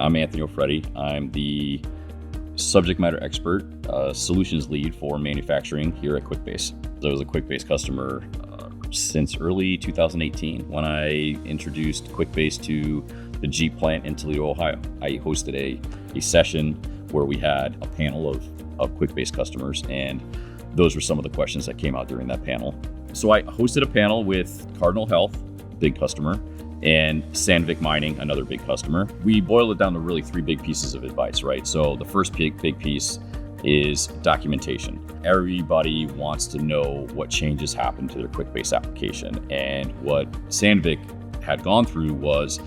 I'm Anthony Offredi. I'm the subject matter expert, solutions lead for manufacturing here at Quickbase. I was a Quickbase customer since early 2018 when I introduced Quickbase to the Jeep plant in Toledo, Ohio. I hosted a session where we had a panel of Quickbase customers, and those were some of the questions that came out during that panel. So I hosted a panel with Cardinal Health, big customer, and Sandvik Mining, another big customer. We boiled it down to really three big pieces of advice, right? So the first big piece is documentation. Everybody wants to know what changes happened to their Quickbase application. And what Sandvik had gone through was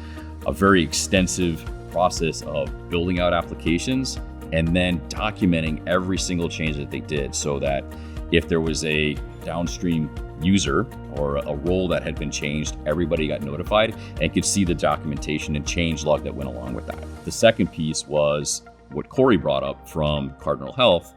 a very extensive process of building out applications and then documenting every single change that they did, so that if there was a downstream user or a role that had been changed, everybody got notified and could see the documentation and change log that went along with that. The second piece was what Corey brought up from Cardinal Health,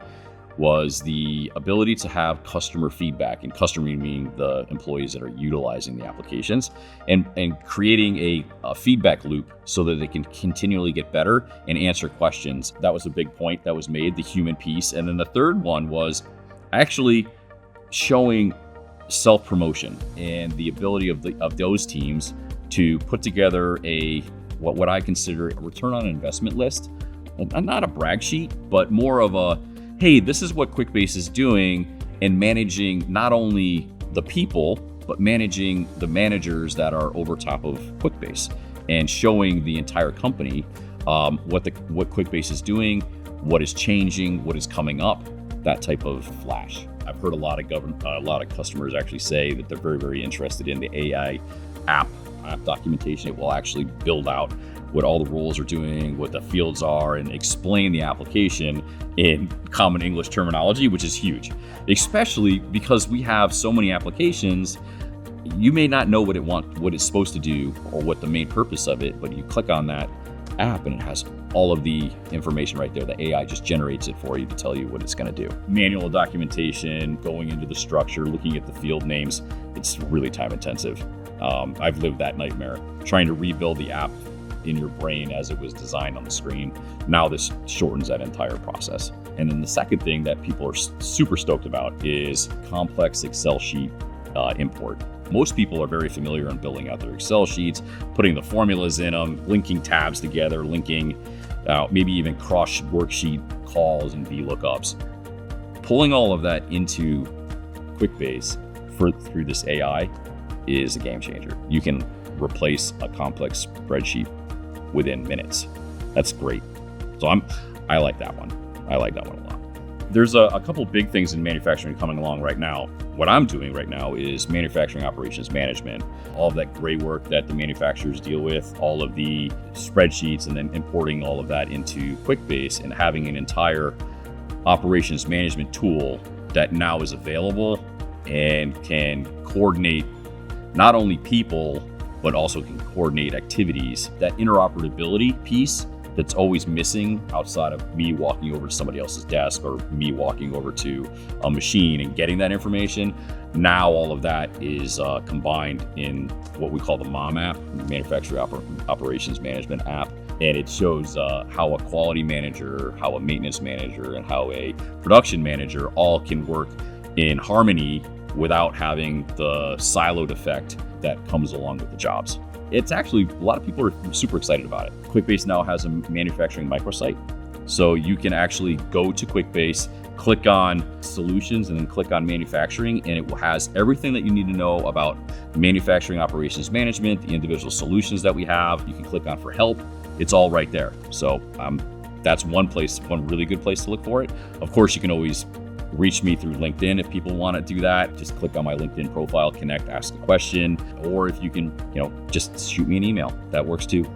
was the ability to have customer feedback, and customer meaning the employees that are utilizing the applications, and creating a feedback loop so that they can continually get better and answer questions. That was a big point that was made, the human piece. And then the third one was actually showing self-promotion and the ability of those teams to put together what I consider a return on investment list. Not a brag sheet, but more of a, hey, this is what Quickbase is doing, and managing not only the people, but managing the managers that are over top of Quickbase, and showing the entire company what Quickbase is doing, what is changing, what is coming up, that type of flash. I've heard a lot of customers actually say that they're very, very interested in the AI app documentation. It will actually build out what all the roles are doing, what the fields are, and explain the application in common English terminology, which is huge, especially because we have so many applications. You may not know what it's supposed to do or what the main purpose of it, but you click on that app and it has all of the information right there. The AI just generates it for you to tell you what it's going to do. Manual documentation, going into the structure, looking at the field names, it's really time intensive. I've lived that nightmare, trying to rebuild the app in your brain as it was designed on the screen. Now this shortens that entire process. And then the second thing that people are super stoked about is complex Excel sheet import. Most people are very familiar in building out their Excel sheets, putting the formulas in them, linking tabs together, linking maybe even cross worksheet calls and VLOOKUPs. Pulling all of that into Quickbase through this AI is a game changer. You can replace a complex spreadsheet within minutes. That's great. So I like that one. I like that one a lot. There's a couple big things in manufacturing coming along right now. What I'm doing right now is manufacturing operations management. All of that gray work that the manufacturers deal with, all of the spreadsheets, and then importing all of that into Quickbase and having an entire operations management tool that now is available and can coordinate not only people, but also can coordinate activities. That interoperability piece that's always missing outside of me walking over to somebody else's desk or me walking over to a machine and getting that information. Now all of that is combined in what we call the MOM app, Manufacturing Operations Management app. And it shows how a quality manager, how a maintenance manager, and how a production manager all can work in harmony without having the siloed effect that comes along with the jobs. It's actually, a lot of people are super excited about it. Quickbase now has a manufacturing microsite. So you can actually go to Quickbase, click on solutions, and then click on manufacturing, and it has everything that you need to know about manufacturing operations management, the individual solutions that we have. You can click on for help. It's all right there. So that's one really good place to look for it. Of course, you can always reach me through LinkedIn if people want to do that. Just click on my LinkedIn profile, connect, ask a question, or if you can, just shoot me an email. That works too.